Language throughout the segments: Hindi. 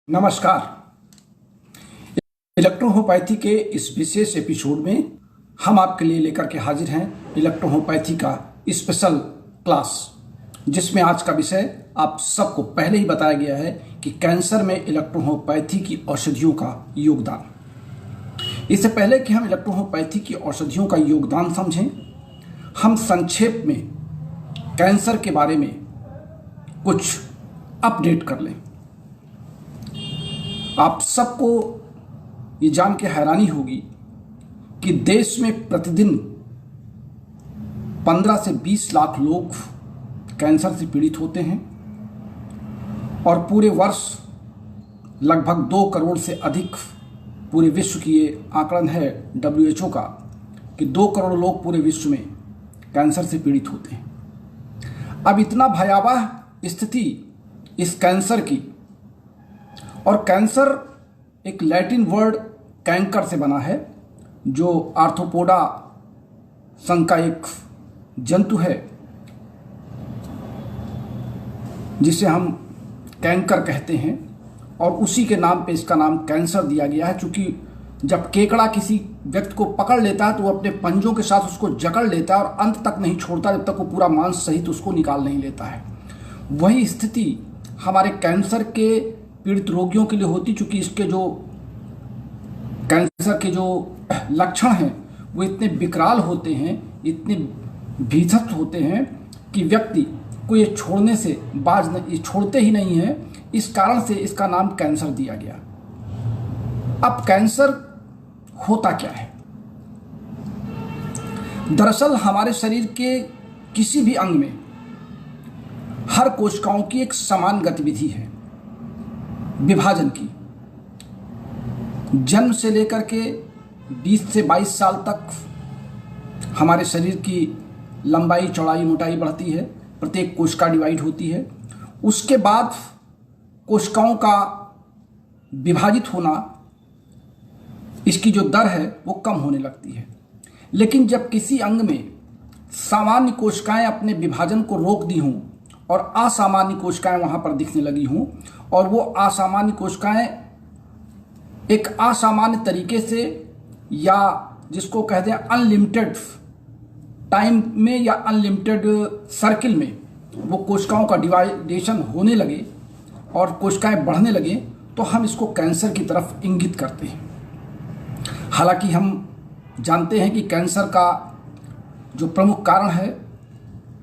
नमस्कार। इलेक्ट्रोहोपैथी के इस विशेष एपिसोड में हम आपके लिए लेकर के हाजिर हैं इलेक्ट्रोहोपैथी का स्पेशल क्लास, जिसमें आज का विषय आप सबको पहले ही बताया गया है कि कैंसर में इलेक्ट्रोहोपैथी की औषधियों का योगदान। इससे पहले कि हम इलेक्ट्रोहोपैथी की औषधियों का योगदान समझें, हम संक्षेप में कैंसर के बारे में कुछ अपडेट कर लें। आप सबको ये जान के हैरानी होगी कि देश में प्रतिदिन 15 से 20 लाख लोग कैंसर से पीड़ित होते हैं और पूरे वर्ष लगभग 2 करोड़ से अधिक पूरे विश्व की ये आंकड़न है WHO का कि 2 करोड़ लोग पूरे विश्व में कैंसर से पीड़ित होते हैं। अब इतना भयावह स्थिति इस कैंसर की, और कैंसर एक लैटिन वर्ड कैंकर से बना है, जो आर्थ्रोपोडा संघ का एक जंतु है जिसे हम कैंकर कहते हैं, और उसी के नाम पे इसका नाम कैंसर दिया गया है। क्योंकि जब केकड़ा किसी व्यक्ति को पकड़ लेता है तो वो अपने पंजों के साथ उसको जकड़ लेता है और अंत तक नहीं छोड़ता जब तक वो पूरा मांस सहित उसको निकाल नहीं लेता है। वही स्थिति हमारे कैंसर के पीड़ित रोगियों के लिए होती, चूंकि इसके जो कैंसर के जो लक्षण हैं वो इतने विकराल होते हैं, इतने भीषण होते हैं कि व्यक्ति को ये छोड़ने से बाज नहीं, छोड़ते ही नहीं है। इस कारण से इसका नाम कैंसर दिया गया। अब कैंसर होता क्या है? दरअसल हमारे शरीर के किसी भी अंग में हर कोशिकाओं की एक समान गतिविधि है विभाजन की। जन्म से लेकर के 20 से 22 साल तक हमारे शरीर की लंबाई, चौड़ाई, मोटाई बढ़ती है, प्रत्येक कोशिका डिवाइड होती है। उसके बाद कोशिकाओं का विभाजित होना, इसकी जो दर है वो कम होने लगती है। लेकिन जब किसी अंग में सामान्य कोशिकाएं अपने विभाजन को रोक दी हों और असामान्य कोशिकाएं वहां पर दिखने लगी हों, और वो असामान्य कोशिकाएं एक असामान्य तरीके से, या जिसको कहते हैं अनलिमिटेड टाइम में या अनलिमिटेड सर्किल में, वो कोशिकाओं का डिवाइडेशन होने लगे और कोशिकाएं बढ़ने लगे, तो हम इसको कैंसर की तरफ इंगित करते हैं। हालांकि हम जानते हैं कि कैंसर का जो प्रमुख कारण है,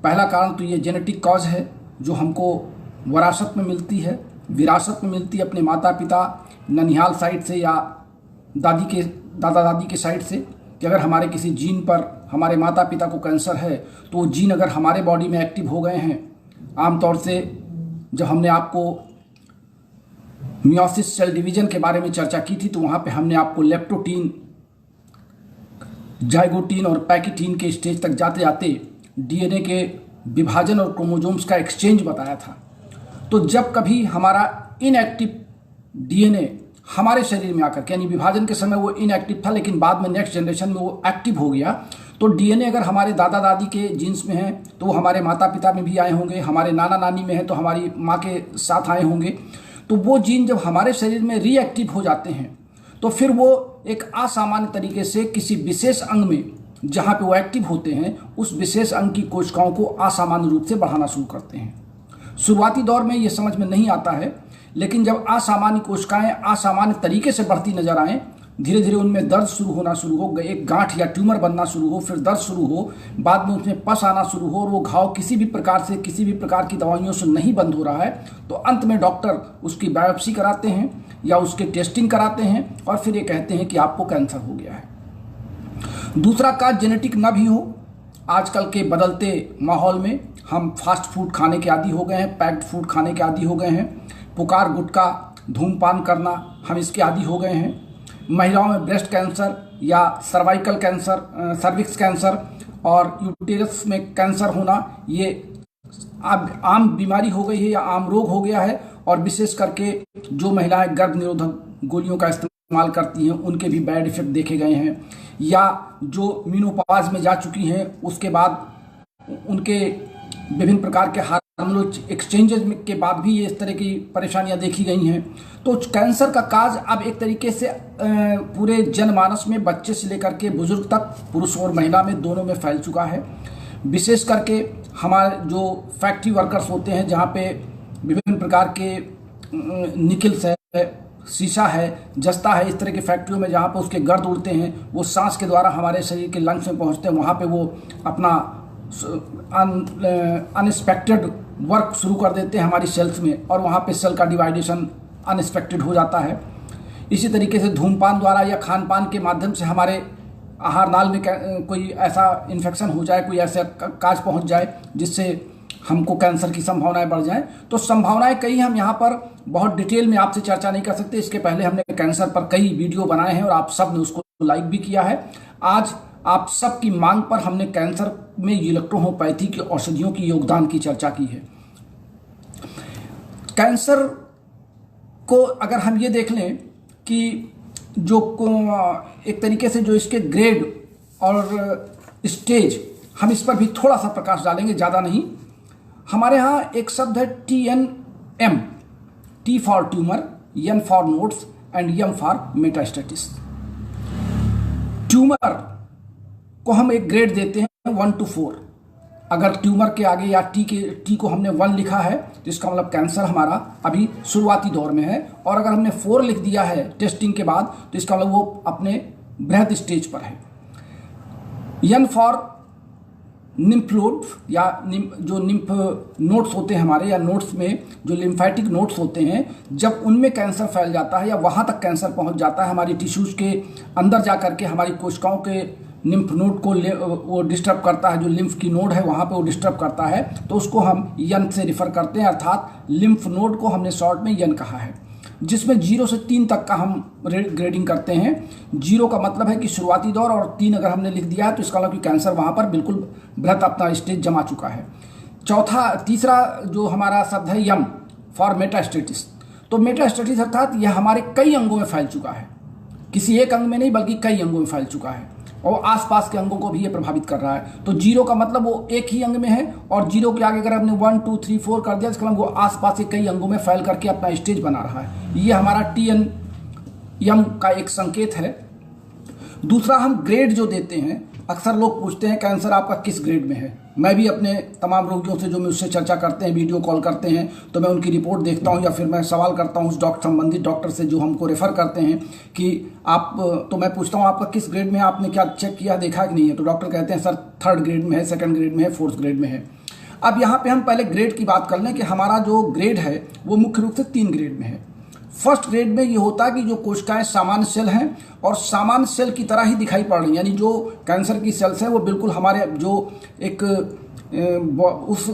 पहला कारण तो ये जेनेटिक कॉज है, जो हमको विरासत में मिलती है अपने माता पिता, ननिहाल साइड से या दादा दादी के साइड से, कि अगर हमारे किसी जीन पर हमारे माता पिता को कैंसर है तो वो जीन अगर हमारे बॉडी में एक्टिव हो गए हैं। आमतौर से जब हमने आपको मियोसिस सेल डिवीजन के बारे में चर्चा की थी तो वहाँ पे हमने आपको लेप्टोटीन, जाइगोटीन और पैकिटीन के स्टेज तक जाते जाते डीएनए के विभाजन और क्रोमोसोम्स का एक्सचेंज बताया था। तो जब कभी हमारा इनएक्टिव डीएनए हमारे शरीर में आकर, यानी विभाजन के समय वो इनएक्टिव था लेकिन बाद में नेक्स्ट जनरेशन में वो एक्टिव हो गया, तो डीएनए अगर हमारे दादा दादी के जीन्स में है तो वो हमारे माता पिता में भी आए होंगे, हमारे नाना नानी में है तो हमारी माँ के साथ आए होंगे। तो वो जीन जब हमारे शरीर में रीएक्टिव हो जाते हैं तो फिर वो एक असामान्य तरीके से किसी विशेष अंग में जहाँ पे वो एक्टिव होते हैं, उस विशेष अंग की कोशिकाओं को असामान्य रूप से बढ़ाना शुरू करते हैं। शुरुआती दौर में ये समझ में नहीं आता है, लेकिन जब असामान्य कोशिकाएं असामान्य तरीके से बढ़ती नजर आएँ, धीरे धीरे उनमें दर्द शुरू हो, एक गांठ या ट्यूमर बनना शुरू हो, फिर दर्द शुरू हो, बाद में उसमें पस आना शुरू हो, और वो घाव किसी भी प्रकार की दवाइयों से नहीं बंद हो रहा है, तो अंत में डॉक्टर उसकी बायोप्सी कराते हैं या उसके टेस्टिंग कराते हैं और फिर ये कहते हैं कि आपको कैंसर हो गया है। दूसरा काज जेनेटिक न भी हो। आजकल के बदलते माहौल में हम फास्ट फूड खाने के आदी हो गए हैं, पैक्ड फूड खाने के आदी हो गए हैं, पुकार गुटखा, धूमपान करना, हम इसके आदी हो गए हैं। महिलाओं में ब्रेस्ट कैंसर या सर्वाइकल कैंसर, सर्विक्स कैंसर और यूटेरस में कैंसर होना, ये अब आम बीमारी हो गई है या आम रोग हो गया है। और विशेष करके जो महिलाएं गर्भ निरोधक गोलियों का इस्तेमाल करती हैं, उनके भी बैड इफेक्ट देखे गए हैं, या जो मीनोपॉज में जा चुकी हैं उसके बाद उनके विभिन्न प्रकार के हार्मोनल एक्सचेंजेस के बाद भी ये इस तरह की परेशानियां देखी गई हैं। तो कैंसर का काज अब एक तरीके से पूरे जनमानस में, बच्चे से लेकर के बुजुर्ग तक, पुरुष और महिला में दोनों में फैल चुका है। विशेष करके हमारे जो फैक्ट्री वर्कर्स होते हैं, जहाँ पे विभिन्न प्रकार के निकल्स है, शीशा है, जस्ता है, इस तरह की फैक्ट्रियों में जहाँ पे उसके गर्द उड़ते हैं, वो सांस के द्वारा हमारे शरीर के लंग्स में पहुँचते हैं। वहाँ पे वो अपना अनएक्सपेक्टेड वर्क शुरू कर देते हैं हमारी सेल्स में, और वहाँ पे सेल का डिवाइडेशन अनएक्सपेक्टेड हो जाता है। इसी तरीके से धूमपान द्वारा या खान पान के माध्यम से हमारे आहार नाल में कोई ऐसा इन्फेक्शन हो जाए, कोई ऐसा काज पहुँच जाए जिससे हमको कैंसर की संभावनाएं बढ़ जाएं। तो संभावनाएं कई, हम यहाँ पर बहुत डिटेल में आपसे चर्चा नहीं कर सकते। इसके पहले हमने कैंसर पर कई वीडियो बनाए हैं और आप सब ने उसको लाइक भी किया है। आज आप सबकी मांग पर हमने कैंसर में इलेक्ट्रोहोम्योपैथी की औषधियों की योगदान की चर्चा की है। कैंसर को अगर हम ये देख लें कि जो एक तरीके से जो इसके ग्रेड और स्टेज, हम इस पर भी थोड़ा सा प्रकाश डालेंगे, ज़्यादा नहीं। हमारे यहाँ एक शब्द है TNM, T for tumour, N for nodes and M for metastasis. Tumour को हम एक ग्रेड देते हैं 1 to 4। अगर ट्यूमर के आगे या टी को हमने 1 लिखा है तो इसका मतलब कैंसर हमारा अभी शुरुआती दौर में है, और अगर हमने 4 लिख दिया है टेस्टिंग के बाद तो इसका मतलब वो अपने बृहद स्टेज पर है। N फॉर निम्फ नोड, या जो निम्फ नोड्स होते हैं हमारे, या नोड्स में जो लिम्फेटिक नोड्स होते हैं, जब उनमें कैंसर फैल जाता है या वहाँ तक कैंसर पहुँच जाता है, हमारी टिश्यूज़ के अंदर जा करके हमारी कोशिकाओं के लिम्फ नोड को वो डिस्टर्ब करता है, जो लिम्फ की नोड है वहाँ पे वो डिस्टर्ब करता है, तो उसको हम यन से रिफ़र करते हैं। अर्थात लिम्फ नोड को हमने शॉर्ट में यन कहा है, जिसमें 0 से 3 तक का हम ग्रेडिंग करते हैं। 0 का मतलब है कि शुरुआती दौर, और 3 अगर हमने लिख दिया है तो इसका मतलब कि कैंसर वहाँ पर बिल्कुल बृहत अपना स्टेज जमा चुका है। तीसरा जो हमारा शब्द है यम फॉर मेटास्टेसिस। तो मेटास्टेसिस अर्थात यह हमारे कई अंगों में फैल चुका है, किसी एक अंग में नहीं बल्कि कई अंगों में फैल चुका है, और आसपास के अंगों को भी ये प्रभावित कर रहा है। तो 0 का मतलब वो एक ही अंग में है, और 0 के आगे अगर हमने 1 2 3 4 कर दिया, इसका मतलब वो आसपास के कई अंगों में फैल करके अपना स्टेज बना रहा है। ये हमारा TNM का एक संकेत है। दूसरा, हम ग्रेड जो देते हैं, अक्सर लोग पूछते हैं कैंसर आपका किस ग्रेड में है। मैं भी अपने तमाम रोगियों से जो मुझसे चर्चा करते हैं, वीडियो कॉल करते हैं, तो मैं उनकी रिपोर्ट देखता हूं, या फिर मैं सवाल करता हूं उस संबंधित डॉक्टर से जो हमको रेफर करते हैं कि आप, तो मैं पूछता हूं आपका किस ग्रेड में है, आपने क्या चेक किया, देखा कि नहीं है। तो डॉक्टर कहते हैं सर 3rd ग्रेड में है, 2nd ग्रेड में है, 4th ग्रेड में है। अब यहाँ पे हम पहले ग्रेड की बात कर लें कि हमारा जो ग्रेड है वो मुख्य रूप से 3 ग्रेड में है। फर्स्ट ग्रेड में ये होता है कि जो कोशिकाएं सामान्य सेल हैं और सामान्य सेल की तरह ही दिखाई पड़ रही हैं, यानी जो कैंसर की सेल्स हैं वो बिल्कुल हमारे जो एक उस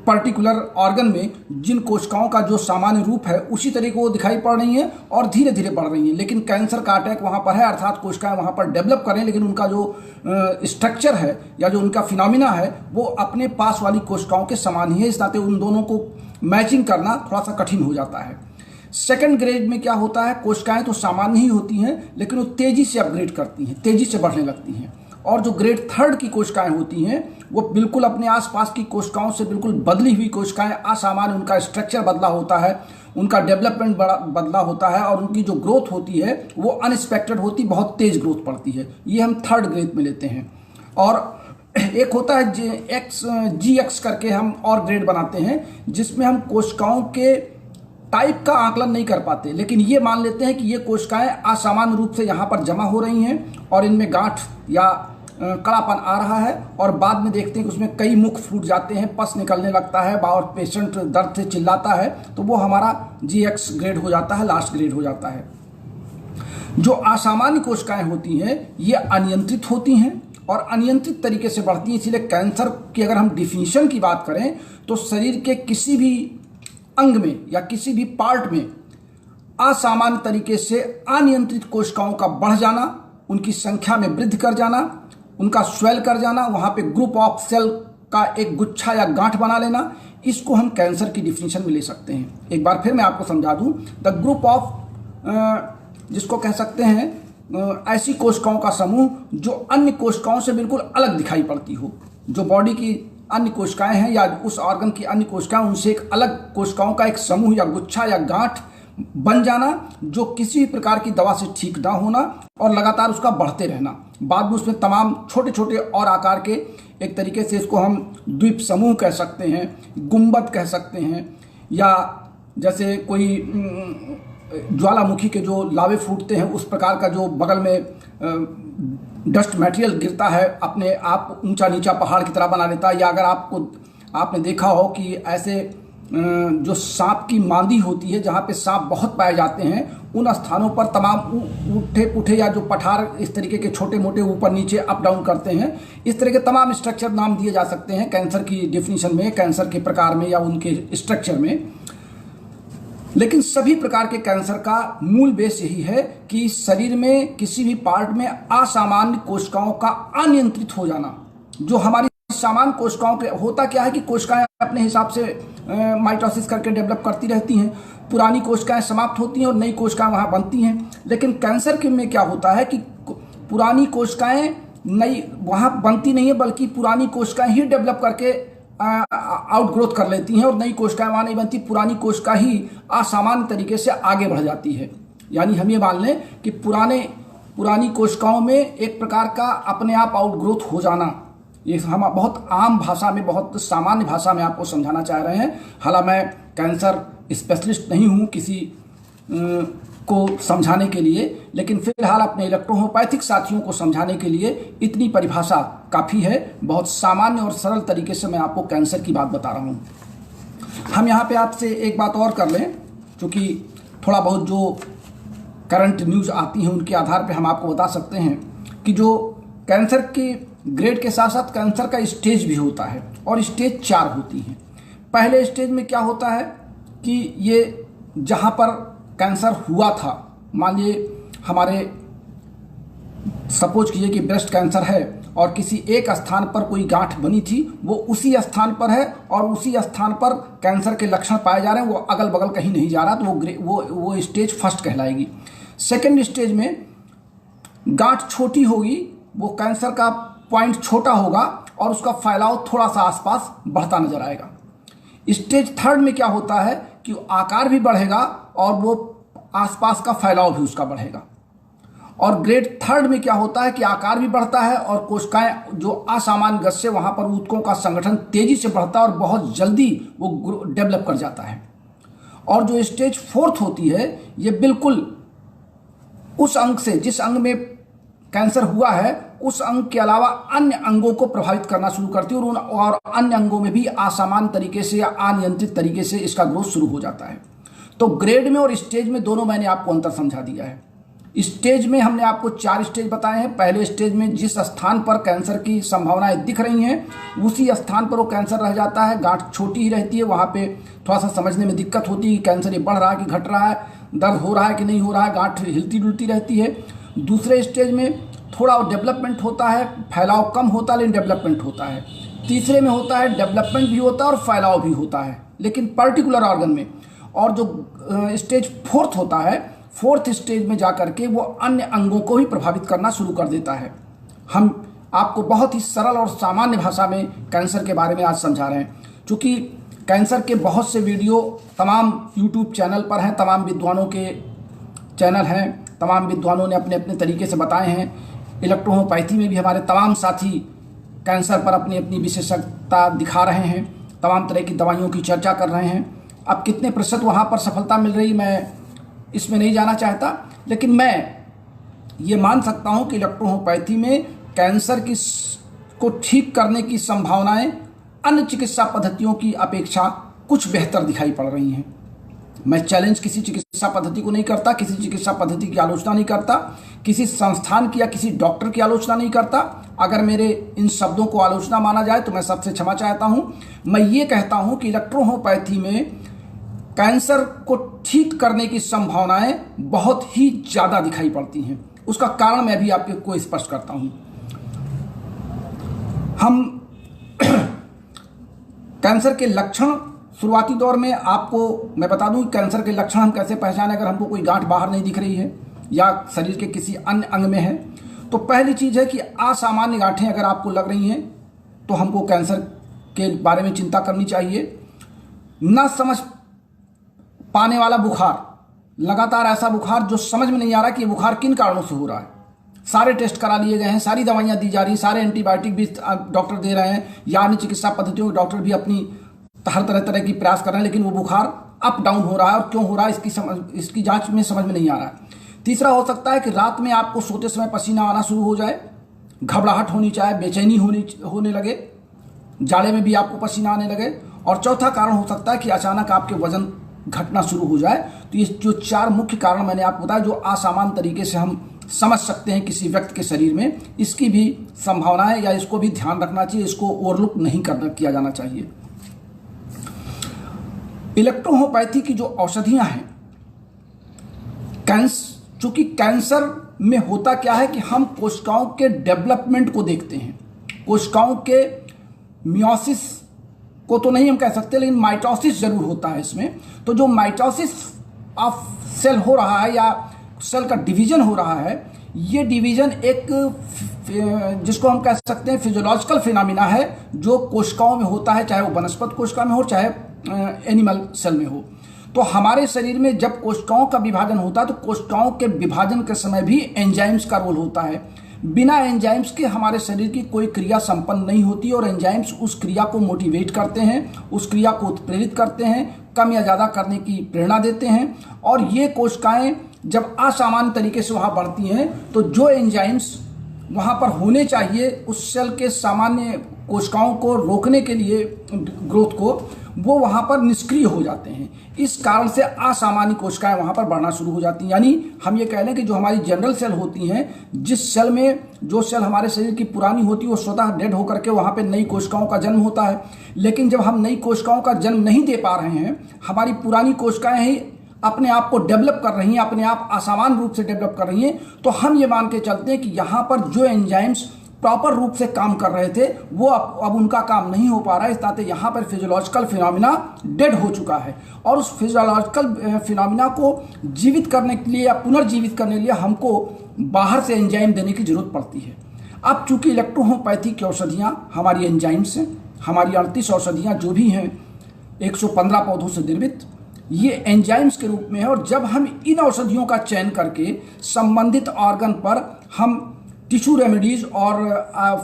पर्टिकुलर ऑर्गन में जिन कोशिकाओं का जो सामान्य रूप है उसी तरीके वो दिखाई पड़ रही हैं और धीरे धीरे बढ़ रही हैं। लेकिन कैंसर का अटैक वहाँ पर है, अर्थात कोशिकाएं वहाँ पर डेवलप करें, लेकिन उनका जो स्ट्रक्चर है या जो उनका फिनोमिना है वो अपने पास वाली कोशिकाओं के समान ही है। इस नाते उन दोनों को मैचिंग करना थोड़ा सा कठिन हो जाता है। सेकंड ग्रेड में क्या होता है, कोशिकाएं तो सामान्य ही होती हैं लेकिन वो तेजी से अपग्रेड करती हैं, तेजी से बढ़ने लगती हैं। और जो ग्रेड 3 की कोशिकाएं होती हैं वो बिल्कुल अपने आसपास की कोशिकाओं से बिल्कुल बदली हुई कोशिकाएं, असामान्य उनका स्ट्रक्चर बदला होता है, उनका डेवलपमेंट बदला होता है और उनकी जो ग्रोथ होती है वो अनएक्सपेक्टेड होती, बहुत तेज ग्रोथ पड़ती है। ये हम 3rd ग्रेड में लेते हैं। और एक होता है GX करके हम और ग्रेड बनाते हैं, जिसमें हम कोशिकाओं के टाइप का आकलन नहीं कर पाते, लेकिन ये मान लेते हैं कि ये कोशिकाएं असामान्य रूप से यहाँ पर जमा हो रही हैं और इनमें गांठ या कड़ापन आ रहा है, और बाद में देखते हैं कि उसमें कई मुख फूट जाते हैं, पस निकलने लगता है और पेशेंट दर्द से चिल्लाता है, तो वो हमारा GX ग्रेड हो जाता है, लास्ट ग्रेड हो जाता है। जो असामान्य कोशिकाएं होती हैं ये अनियंत्रित होती हैं और अनियंत्रित तरीके से बढ़ती हैं। इसीलिए कैंसर की अगर हम डिफिनीशन की बात करें तो शरीर के किसी भी अंग में या किसी भी पार्ट में असामान्य तरीके से अनियंत्रित कोशिकाओं का बढ़ जाना, उनकी संख्या में वृद्धि कर जाना, उनका स्वेल कर जाना, वहां पे ग्रुप ऑफ सेल का एक गुच्छा या गांठ बना लेना, इसको हम कैंसर की डिफिनीशन में ले सकते हैं। एक बार फिर मैं आपको समझा दूं, द ग्रुप ऑफ जिसको कह सकते हैं ऐसी कोशिकाओं का समूह जो अन्य कोशिकाओं से बिल्कुल अलग दिखाई पड़ती हो, जो बॉडी की अन्य कोशिकाएं हैं या उस ऑर्गन की अन्य कोशिकाएं, उनसे एक अलग कोशिकाओं का एक समूह या गुच्छा या गांठ बन जाना, जो किसी प्रकार की दवा से ठीक ना होना और लगातार उसका बढ़ते रहना। बाद में उसमें तमाम छोटे छोटे और आकार के, एक तरीके से इसको हम द्वीप समूह कह सकते हैं, गुंबद कह सकते हैं, या जैसे कोई ज्वालामुखी के जो लावे फूटते हैं उस प्रकार का जो बगल में डस्ट मटेरियल गिरता है, अपने आप ऊंचा नीचा पहाड़ की तरह बना लेता है। या अगर आपने देखा हो कि ऐसे जो सांप की मांदी होती है, जहाँ पे सांप बहुत पाए जाते हैं, उन स्थानों पर तमाम उठे पुठे या जो पठार इस तरीके के छोटे मोटे ऊपर नीचे अप डाउन करते हैं, इस तरह के तमाम स्ट्रक्चर नाम दिए जा सकते हैं कैंसर की डेफिनेशन में, कैंसर के प्रकार में या उनके स्ट्रक्चर में। लेकिन सभी प्रकार के कैंसर का मूल बेस यही है कि शरीर में किसी भी पार्ट में असामान्य कोशिकाओं का अनियंत्रित हो जाना। जो हमारी सामान्य कोशिकाओं के होता क्या है कि कोशिकाएं अपने हिसाब से माइटोसिस करके डेवलप करती रहती हैं, पुरानी कोशिकाएं समाप्त होती हैं और नई कोशिकाएं वहां बनती हैं। लेकिन कैंसर के में क्या होता है कि पुरानी कोशिकाएं नई वहां बनती नहीं है, बल्कि पुरानी कोशिकाएं ही डेवलप करके आउटग्रोथ कर लेती हैं और नई कोशिकाएं वहां नहीं बनती, पुरानी कोशिका ही असामान्य तरीके से आगे बढ़ जाती है। यानी हम ये मान लें कि पुरानी कोशिकाओं में एक प्रकार का अपने आप आउटग्रोथ हो जाना, ये हम बहुत आम भाषा में, बहुत सामान्य भाषा में आपको समझाना चाह रहे हैं। हालांकि मैं कैंसर स्पेशलिस्ट नहीं हूँ किसी को समझाने के लिए, लेकिन फिलहाल अपने इलेक्ट्रोहोम्योपैथिक साथियों को समझाने के लिए इतनी परिभाषा काफ़ी है। बहुत सामान्य और सरल तरीके से मैं आपको कैंसर की बात बता रहा हूँ। हम यहाँ पे आपसे एक बात और कर लें, क्योंकि थोड़ा बहुत जो करंट न्यूज़ आती हैं उनके आधार पर हम आपको बता सकते हैं कि जो कैंसर के ग्रेड के साथ साथ कैंसर का स्टेज भी होता है, और स्टेज 4 होती हैं। पहले स्टेज में क्या होता है कि ये जहाँ पर कैंसर हुआ था, मान लीजिए हमारे सपोज कीजिए कि ब्रेस्ट कैंसर है और किसी एक स्थान पर कोई गांठ बनी थी, वो उसी स्थान पर है और उसी स्थान पर कैंसर के लक्षण पाए जा रहे हैं, वो अगल बगल कहीं नहीं जा रहा, तो वो स्टेज फर्स्ट कहलाएगी। सेकेंड स्टेज में गांठ छोटी होगी, वो कैंसर का पॉइंट छोटा होगा और उसका फैलाव थोड़ा सा आसपास बढ़ता नजर आएगा। स्टेज थर्ड में क्या होता है कि आकार भी बढ़ेगा और वो आसपास का फैलाव भी उसका बढ़ेगा। और ग्रेड थर्ड में क्या होता है कि आकार भी बढ़ता है और कोशिकाएं जो असामान्य गति से वहां पर ऊतकों का संगठन तेजी से बढ़ता है और बहुत जल्दी वो डेवलप कर जाता है। और जो स्टेज फोर्थ होती है, ये बिल्कुल उस अंग से, जिस अंग में कैंसर हुआ है, उस अंग के अलावा अन्य अंगों को प्रभावित करना शुरू करती है और अन्य अंगों में भी असामान्य तरीके से या अनियंत्रित तरीके से इसका ग्रोथ शुरू हो जाता है। तो ग्रेड में और स्टेज में दोनों मैंने आपको अंतर समझा दिया है। स्टेज में हमने आपको 4 स्टेज बताए हैं। पहले स्टेज में जिस स्थान पर कैंसर की संभावनाएं दिख रही हैं उसी स्थान पर वो कैंसर रह जाता है, गांठ छोटी ही रहती है, वहां पे थोड़ा सा समझने में दिक्कत होती है कि कैंसर ये बढ़ रहा है कि घट रहा है, दर्द हो रहा है कि नहीं हो रहा है, गांठ हिलती डुलती रहती है। दूसरे स्टेज में थोड़ा डेवलपमेंट होता है, फैलाव कम होता है लेकिन डेवलपमेंट होता है। तीसरे में होता है डेवलपमेंट भी होता है और फैलाव भी होता है, लेकिन पर्टिकुलर ऑर्गन में। और जो स्टेज फोर्थ होता है, फोर्थ स्टेज में जाकर के वो अन्य अंगों को भी प्रभावित करना शुरू कर देता है। हम आपको बहुत ही सरल और सामान्य भाषा में कैंसर के बारे में आज समझा रहे हैं। चूँकि कैंसर के बहुत से वीडियो तमाम यूट्यूब चैनल पर हैं, तमाम विद्वानों के चैनल हैं, तमाम विद्वानों ने अपने अपने तरीके से बताए हैं। इलेक्ट्रोहोम्योपैथी में भी हमारे तमाम साथी कैंसर पर अपनी अपनी विशेषज्ञता दिखा रहे हैं, तमाम तरह की दवाइयों की चर्चा कर रहे हैं। अब कितने प्रतिशत वहाँ पर सफलता मिल रही मैं इसमें नहीं जाना चाहता, लेकिन मैं ये मान सकता हूँ कि इलेक्ट्रोहोम्योपैथी में कैंसर को ठीक करने की संभावनाएं अन्य चिकित्सा पद्धतियों की अपेक्षा कुछ बेहतर दिखाई पड़ रही हैं। मैं चैलेंज किसी चिकित्सा पद्धति को नहीं करता, किसी चिकित्सा पद्धति की आलोचना नहीं करता, किसी संस्थान की या किसी डॉक्टर की आलोचना नहीं करता। अगर मेरे इन शब्दों को आलोचना माना जाए तो मैं सबसे क्षमा चाहता हूं। मैं ये कहता हूं कि इलेक्ट्रोहोम्योपैथी में कैंसर को ठीक करने की संभावनाएं बहुत ही ज्यादा दिखाई पड़ती हैं। उसका कारण मैं भी आपको स्पष्ट करता हूं। हम कैंसर के लक्षण शुरुआती दौर में आपको मैं बता दूं कि कैंसर के लक्षण हम कैसे पहचानें। अगर हमको कोई गांठ बाहर नहीं दिख रही है या शरीर के किसी अन्य अंग में है, तो पहली चीज़ है कि असामान्य गांठें अगर आपको लग रही हैं तो हमको कैंसर के बारे में चिंता करनी चाहिए। न समझ पाने वाला बुखार, लगातार ऐसा बुखार जो समझ में नहीं आ रहा कि ये बुखार किन कारणों से हो रहा है। सारे टेस्ट करा लिए गए हैं, सारी दवाइयाँ दी जा रही, सारे एंटीबायोटिक भी डॉक्टर दे रहे हैं, या अन्य चिकित्सा पद्धतियों के डॉक्टर भी अपनी हर तरह की प्रयास कर रहे हैं, लेकिन वो बुखार अप डाउन हो रहा है और क्यों हो रहा है इसकी जांच में समझ में नहीं आ रहा है। तीसरा हो सकता है कि रात में आपको सोते समय पसीना आना शुरू हो जाए, घबराहट होनी चाहे, बेचैनी होने लगे, जाड़े में भी आपको पसीना आने लगे। और चौथा कारण हो सकता है कि अचानक आपके वजन घटना शुरू हो जाए। तो ये जो 4 मुख्य कारण मैंने आपको बताया जो असामान्य तरीके से हम समझ सकते हैं किसी व्यक्ति के शरीर में, इसकी भी संभावना है या इसको भी ध्यान रखना चाहिए, इसको ओवरलुक नहीं किया जाना चाहिए। इलेक्ट्रोहोम्योपैथी की जो औषधियां हैं, चूंकि कैंसर में होता क्या है कि हम कोशिकाओं के डेवलपमेंट को देखते हैं, कोशिकाओं के मियोसिस को तो नहीं हम कह सकते, लेकिन माइटोसिस जरूर होता है इसमें। तो जो माइटोसिस ऑफ सेल हो रहा है या सेल का डिवीजन हो रहा है, ये डिवीजन एक जिसको हम कह सकते हैं फिजियोलॉजिकल फिनोमिना है जो कोशिकाओं में होता है, चाहे वो वनस्पति कोशिका में हो चाहे एनिमल सेल में हो। तो हमारे शरीर में जब कोशिकाओं का विभाजन होता है तो कोशिकाओं के विभाजन के समय भी एंजाइम्स का रोल होता है। बिना एंजाइम्स के हमारे शरीर की कोई क्रिया संपन्न नहीं होती और एंजाइम्स उस क्रिया को मोटिवेट करते हैं, उस क्रिया को उत्प्रेरित करते हैं, कम या ज़्यादा करने की प्रेरणा देते हैं। और ये कोशिकाएं जब असामान्य तरीके से वहाँ बढ़ती हैं तो जो एंजाइम्स वहाँ पर होने चाहिए उस सेल के सामान्य कोशिकाओं को रोकने के लिए, ग्रोथ को, वो वहाँ पर निष्क्रिय हो जाते हैं। इस कारण से असामान्य कोशिकाएं वहाँ पर बढ़ना शुरू हो जाती हैं। यानी हम ये कह लें कि जो हमारी जनरल सेल होती हैं, जिस सेल में जो सेल हमारे शरीर की पुरानी होती है वो स्वतः डेड होकर के वहाँ पे नई कोशिकाओं का जन्म होता है। लेकिन जब हम नई कोशिकाओं का जन्म नहीं दे पा रहे हैं, हमारी पुरानी कोशिकाएं ही अपने आप को डेवलप कर रही हैं, अपने आप असामान्य रूप से डेवलप कर रही हैं, तो हम ये मान के चलते हैं कि यहाँ पर जो एंजाइम्स प्रॉपर रूप से काम कर रहे थे वो अब उनका काम नहीं हो पा रहा है। इस नाते यहाँ पर फिजियोलॉजिकल फिनोमिना डेड हो चुका है और उस फिजियोलॉजिकल फिनोमिना को जीवित करने के लिए या पुनर्जीवित करने के लिए हमको बाहर से एंजाइम देने की जरूरत पड़ती है। अब चूंकि इलेक्ट्रोहोम्योपैथी की औषधियाँ हमारी एंजाइम्स हैं, हमारी 38 औषधियाँ जो भी हैं 115 पौधों से निर्मित, ये एंजाइम्स के रूप में है। और जब हम इन औषधियों का चयन करके संबंधित ऑर्गन पर हम टिश्यू रेमेडीज और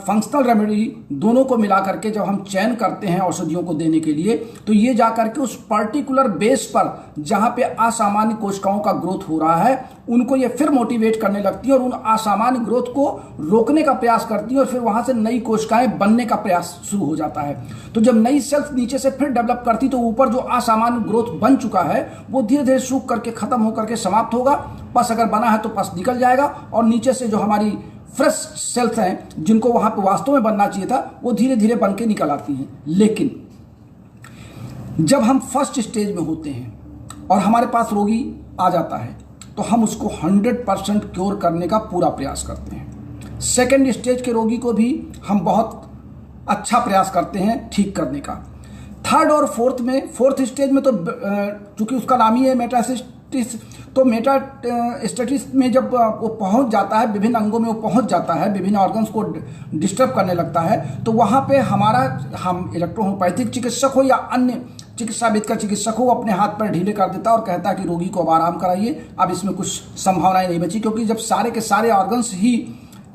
फंक्शनल रेमेडी दोनों को मिला करके जब हम चयन करते हैं औषधियों को देने के लिए, तो ये जा करके उस पर्टिकुलर बेस पर जहाँ पे असामान्य कोशिकाओं का ग्रोथ हो रहा है उनको ये फिर मोटिवेट करने लगती है और उन असामान्य ग्रोथ को रोकने का प्रयास करती है और फिर वहाँ से नई कोशिकाएं बनने का प्रयास शुरू हो जाता है। तो जब नई सेल्स नीचे से फिर डेवलप करती तो ऊपर जो असामान्य ग्रोथ बन चुका है वो धीरे धीरे सूख करके खत्म होकर के समाप्त होगा। पस अगर बना है तो पस निकल जाएगा और नीचे से जो हमारी फ्रेश सेल्स हैं जिनको वहां पे वास्तव में बनना चाहिए था वो धीरे धीरे बन के निकल आती हैं। लेकिन जब हम फर्स्ट स्टेज में होते हैं और हमारे पास रोगी आ जाता है तो हम उसको 100% क्योर करने का पूरा प्रयास करते हैं। सेकेंड स्टेज के रोगी को भी हम बहुत अच्छा प्रयास करते हैं ठीक करने का। थर्ड और फोर्थ स्टेज में तो चूंकि उसका नाम ही है मेटास्टेसिस, तो मेटास्टेसिस में जब वो पहुंच जाता है, विभिन्न अंगों में वो पहुंच जाता है, विभिन्न ऑर्गन्स को डिस्टर्ब करने लगता है, तो वहाँ पे हम इलेक्ट्रोहोम्योपैथिक चिकित्सक हो या अन्य चिकित्साविद का चिकित्सक हो, अपने हाथ पैर ढीले कर देता है और कहता है कि रोगी को अब आराम कराइए, अब इसमें कुछ संभावनाएं नहीं बची। क्योंकि जब सारे के सारे ऑर्गन्स ही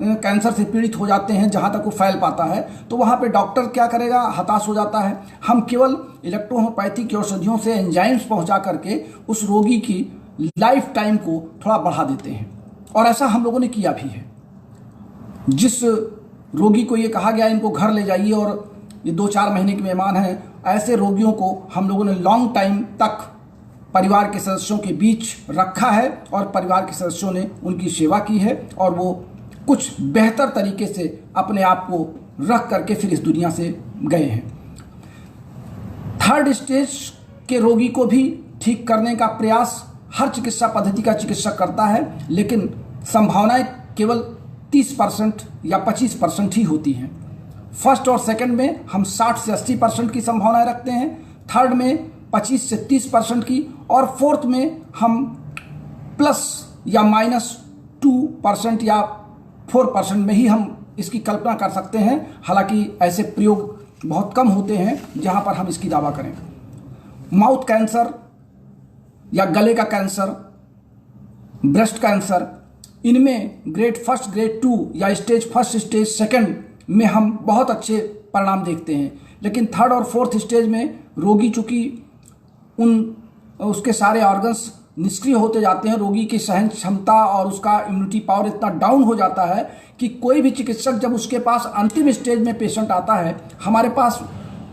कैंसर से पीड़ित हो जाते हैं जहाँ तक वो फैल पाता है, तो वहाँ पे डॉक्टर क्या करेगा, हताश हो जाता है। हम केवल इलेक्ट्रोहोम्योपैथी की औषधियों से एंजाइम्स पहुँचा करके उस रोगी की लाइफ टाइम को थोड़ा बढ़ा देते हैं और ऐसा हम लोगों ने किया भी है। जिस रोगी को ये कहा गया इनको घर ले जाइए और ये 2-4 महीने के मेहमान हैं, ऐसे रोगियों को हम लोगों ने लॉन्ग टाइम तक परिवार के सदस्यों के बीच रखा है और परिवार के सदस्यों ने उनकी सेवा की है और वो कुछ बेहतर तरीके से अपने आप को रख करके फिर इस दुनिया से गए हैं। थर्ड स्टेज के रोगी को भी ठीक करने का प्रयास हर चिकित्सा पद्धति का चिकित्सक करता है, लेकिन संभावनाएं केवल 30% या 25% ही होती हैं। फर्स्ट और सेकंड में हम 60 से 80% की संभावनाएं रखते हैं, थर्ड में 25 से 30% की और फोर्थ में हम प्लस या -2% या 4% में ही हम इसकी कल्पना कर सकते हैं। हालांकि ऐसे प्रयोग बहुत कम होते हैं जहां पर हम इसकी दावा करें। माउथ कैंसर या गले का कैंसर, ब्रेस्ट कैंसर, इनमें ग्रेड 1, ग्रेड 2 या स्टेज 1, स्टेज 2 में हम बहुत अच्छे परिणाम देखते हैं। लेकिन 3rd और 4th स्टेज में रोगी चूंकि उसके सारे ऑर्गन्स निष्क्रिय होते जाते हैं, रोगी की सहन क्षमता और उसका इम्यूनिटी पावर इतना डाउन हो जाता है कि कोई भी चिकित्सक जब उसके पास अंतिम स्टेज में पेशेंट आता है, हमारे पास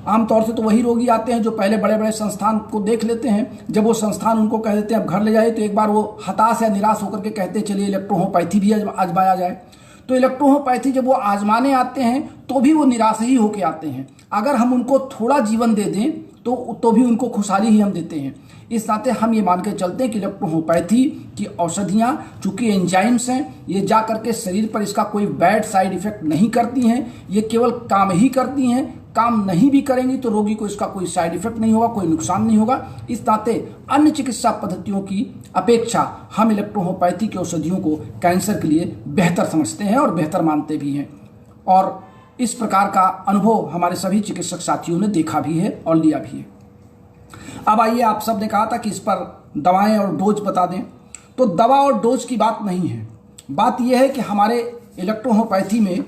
आमतौर से तो वही रोगी आते हैं जो पहले बड़े बड़े संस्थान को देख लेते हैं। जब वो संस्थान उनको कह देते हैं अब घर ले जाइए, तो एक बार वो हताश या निराश होकर के कहते हैं चलिए इलेक्ट्रोहोमोपैथी भी आजमाया जाए। तो इलेक्ट्रोहोमोपैथी जब वो आजमाने आते हैं तो भी वो निराश ही होकर आते हैं। अगर हम उनको थोड़ा जीवन दे दें तो भी उनको खुशहाली ही हम देते हैं। इस नाते हम ये मान के चलते हैं कि इलेक्ट्रोहोमोपैथी की औषधियाँ चूँकि एंजाइम्स हैं, ये जा करके शरीर पर इसका कोई बैड साइड इफेक्ट नहीं करती हैं, ये केवल काम ही करती हैं। काम नहीं भी करेंगी तो रोगी को इसका कोई साइड इफेक्ट नहीं होगा, कोई नुकसान नहीं होगा। इस नाते अन्य चिकित्सा पद्धतियों की अपेक्षा हम इलेक्ट्रोहोमोपैथी की औषधियों को कैंसर के लिए बेहतर समझते हैं और बेहतर मानते भी हैं। और इस प्रकार का अनुभव हमारे सभी चिकित्सक साथियों ने देखा भी है और लिया भी है। अब आइए, आप सब ने कहा था कि इस पर दवाएं और डोज बता दें, तो दवा और डोज की बात नहीं है। बात यह है कि हमारे इलेक्ट्रोहोमोपैथी में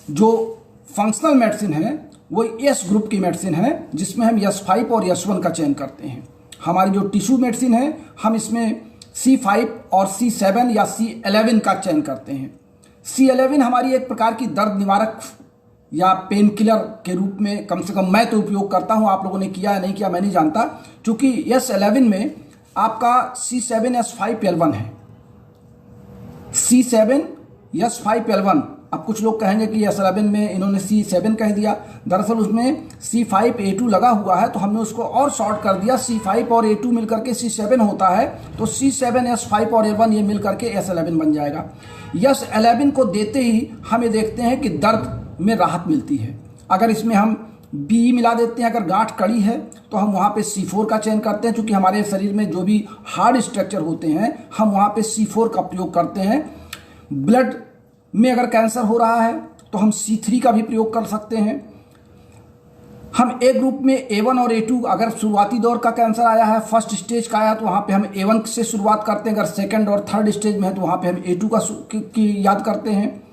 जो फंक्शनल मेडिसिन है वो एस ग्रुप की मेडिसिन है, जिसमें हम S5 और S1 का चयन करते हैं। हमारी जो टिश्यू मेडिसिन है हम इसमें C5 और C7 या C11 का चयन करते हैं। C11 हमारी एक प्रकार की दर्द निवारक या पेन किलर के रूप में, कम से कम मैं तो उपयोग करता हूं, आप लोगों ने किया या नहीं किया मैं नहीं जानता, क्योंकि S11 में आपका C7H5L1 है। C7H5L1, अब कुछ लोग कहेंगे कि S11 में इन्होंने C7 कह दिया, दरअसल उसमें C5A2 लगा हुआ है, तो हमने उसको और शॉर्ट कर दिया। C5 और A2 मिलकर के C7 होता है, तो C7H5 और A1 ये मिलकर के S11 बन जाएगा। S11 को देते ही हमें देखते हैं कि दर्द में राहत मिलती है। अगर इसमें हम बी मिला देते हैं, अगर गांठ कड़ी है तो हम वहाँ पे C4 का चयन करते हैं, क्योंकि हमारे शरीर में जो भी हार्ड स्ट्रक्चर होते हैं हम वहाँ पे C4 का प्रयोग करते हैं। ब्लड में अगर कैंसर हो रहा है तो हम C3 का भी प्रयोग कर सकते हैं। हम ए ग्रुप में A1 और A2, अगर शुरुआती दौर का कैंसर आया है, फर्स्ट स्टेज का आया तो वहाँ पे हम A1 से शुरुआत करते हैं। अगर सेकंड और थर्ड स्टेज में है तो वहाँ पे हम A2 की याद करते हैं।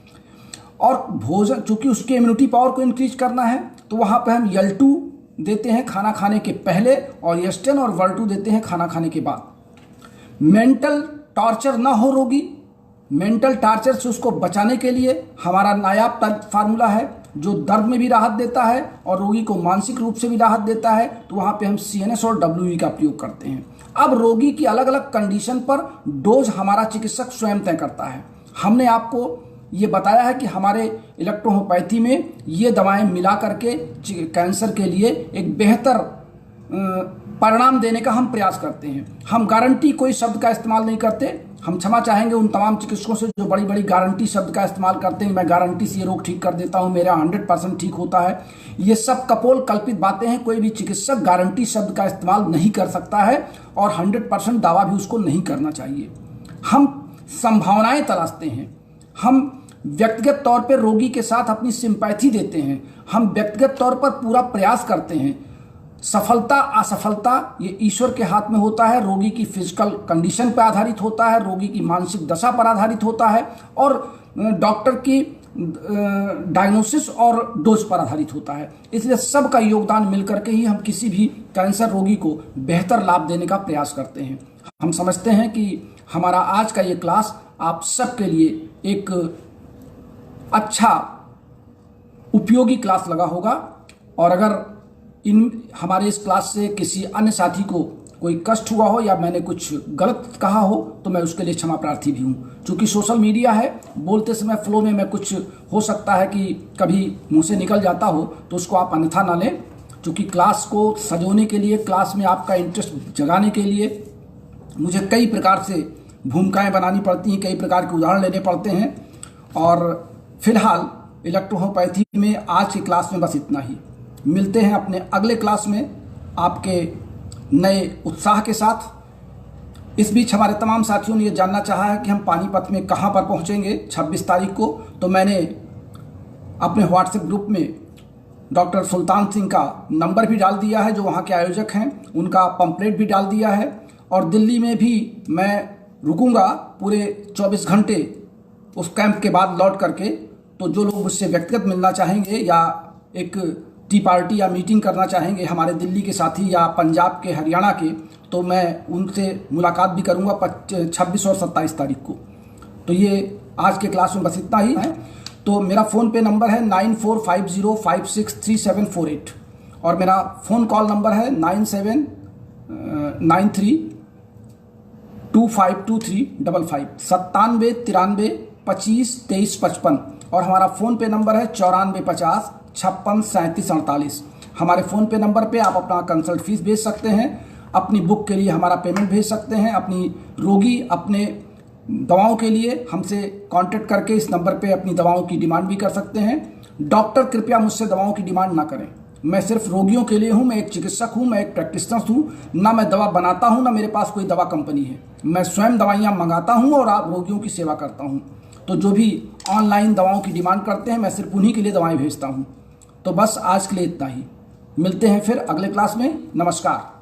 और भोजन, चूँकि उसकी इम्यूनिटी पावर को इंक्रीज करना है, तो वहाँ पे हम L2 देते हैं खाना खाने के पहले, और S10 और Vol2 देते हैं खाना खाने के बाद। मेंटल टॉर्चर ना हो रोगी, मेंटल टॉर्चर से उसको बचाने के लिए हमारा नायाब फार्मूला है जो दर्द में भी राहत देता है और रोगी को मानसिक रूप से भी राहत देता है, तो वहाँ पे हम CNS और WE का प्रयोग करते हैं। अब रोगी की अलग अलग कंडीशन पर डोज हमारा चिकित्सक स्वयं तय करता है। हमने आपको ये बताया है कि हमारे इलेक्ट्रोहोमोपैथी में ये दवाएं मिला करके कैंसर के लिए एक बेहतर परिणाम देने का हम प्रयास करते हैं। हम गारंटी कोई शब्द का इस्तेमाल नहीं करते। हम क्षमा चाहेंगे उन तमाम चिकित्सकों से जो बड़ी बड़ी गारंटी शब्द का इस्तेमाल करते हैं। मैं गारंटी से ये रोग ठीक कर देता हूँ, मेरा 100% ठीक होता है। ये सब कपोल कल्पित बातें हैं। कोई भी चिकित्सक गारंटी शब्द का इस्तेमाल नहीं कर सकता है और 100% दावा भी उसको नहीं करना चाहिए। हम संभावनाएं तलाशते हैं। हम व्यक्तिगत तौर पर रोगी के साथ अपनी सिंपैथी देते हैं। हम व्यक्तिगत तौर पर पूरा प्रयास करते हैं। सफलता असफलता ये ईश्वर के हाथ में होता है, रोगी की फिजिकल कंडीशन पर आधारित होता है, रोगी की मानसिक दशा पर आधारित होता है और डॉक्टर की डायग्नोसिस और डोज पर आधारित होता है। इसलिए सबका योगदान मिलकर के ही हम किसी भी कैंसर रोगी को बेहतर लाभ देने का प्रयास करते हैं। हम समझते हैं कि हमारा आज का ये क्लास आप सबके लिए एक अच्छा उपयोगी क्लास लगा होगा, और अगर हमारे इस क्लास से किसी अन्य साथी को कोई कष्ट हुआ हो या मैंने कुछ गलत कहा हो तो मैं उसके लिए क्षमा प्रार्थी भी हूँ। क्योंकि सोशल मीडिया है, बोलते समय फ्लो में मैं कुछ हो सकता है कि कभी मुंह से निकल जाता हो, तो उसको आप अन्यथा ना लें। क्योंकि क्लास को सजोने के लिए, क्लास में आपका इंटरेस्ट जगाने के लिए मुझे कई प्रकार से भूमिकाएँ बनानी पड़ती हैं, कई प्रकार के उदाहरण लेने पड़ते हैं। और फिलहाल इलेक्ट्रोहोमोपैथी में आज की क्लास में बस इतना ही। मिलते हैं अपने अगले क्लास में आपके नए उत्साह के साथ। इस बीच हमारे तमाम साथियों ने यह जानना चाहा है कि हम पानीपत में कहां पर पहुंचेंगे 26 तारीख को, तो मैंने अपने व्हाट्सएप ग्रुप में डॉक्टर सुल्तान सिंह का नंबर भी डाल दिया है, जो वहाँ के आयोजक हैं, उनका पंपलेट भी डाल दिया है। और दिल्ली में भी मैं रुकूंगा पूरे 24 घंटे उस कैंप के बाद लौट करके। तो जो लोग मुझसे व्यक्तिगत मिलना चाहेंगे या एक टी पार्टी या मीटिंग करना चाहेंगे हमारे दिल्ली के साथी या पंजाब के, हरियाणा के, तो मैं उनसे मुलाकात भी करूंगा 26 और 27 तारीख को। तो ये आज के क्लास में बस इतना ही है। तो मेरा फ़ोन पे नंबर है 9450563748 और मेरा फ़ोन कॉल नंबर है 9793252355 9793252355 और हमारा फ़ोन पे नंबर है 9450563748। हमारे फ़ोन पे नंबर पे आप अपना कंसल्ट फीस भेज सकते हैं, अपनी बुक के लिए हमारा पेमेंट भेज सकते हैं, अपनी रोगी अपने दवाओं के लिए हमसे कांटेक्ट करके इस नंबर पे अपनी दवाओं की डिमांड भी कर सकते हैं। डॉक्टर कृपया मुझसे दवाओं की डिमांड ना करें, मैं सिर्फ रोगियों के लिए हूँ, मैं एक चिकित्सक हूँ, मैं एक प्रैक्टिशनर हूँ, ना मैं दवा बनाता हूँ, ना मेरे पास कोई दवा कंपनी है। मैं स्वयं दवाइयाँ मंगाता हूँ और आप रोगियों की सेवा करता हूँ। तो जो भी ऑनलाइन दवाओं की डिमांड करते हैं मैं सिर्फ उन्हीं के लिए दवाएँ भेजता हूँ। तो बस आज के लिए इतना ही, मिलते हैं फिर अगले क्लास में। नमस्कार।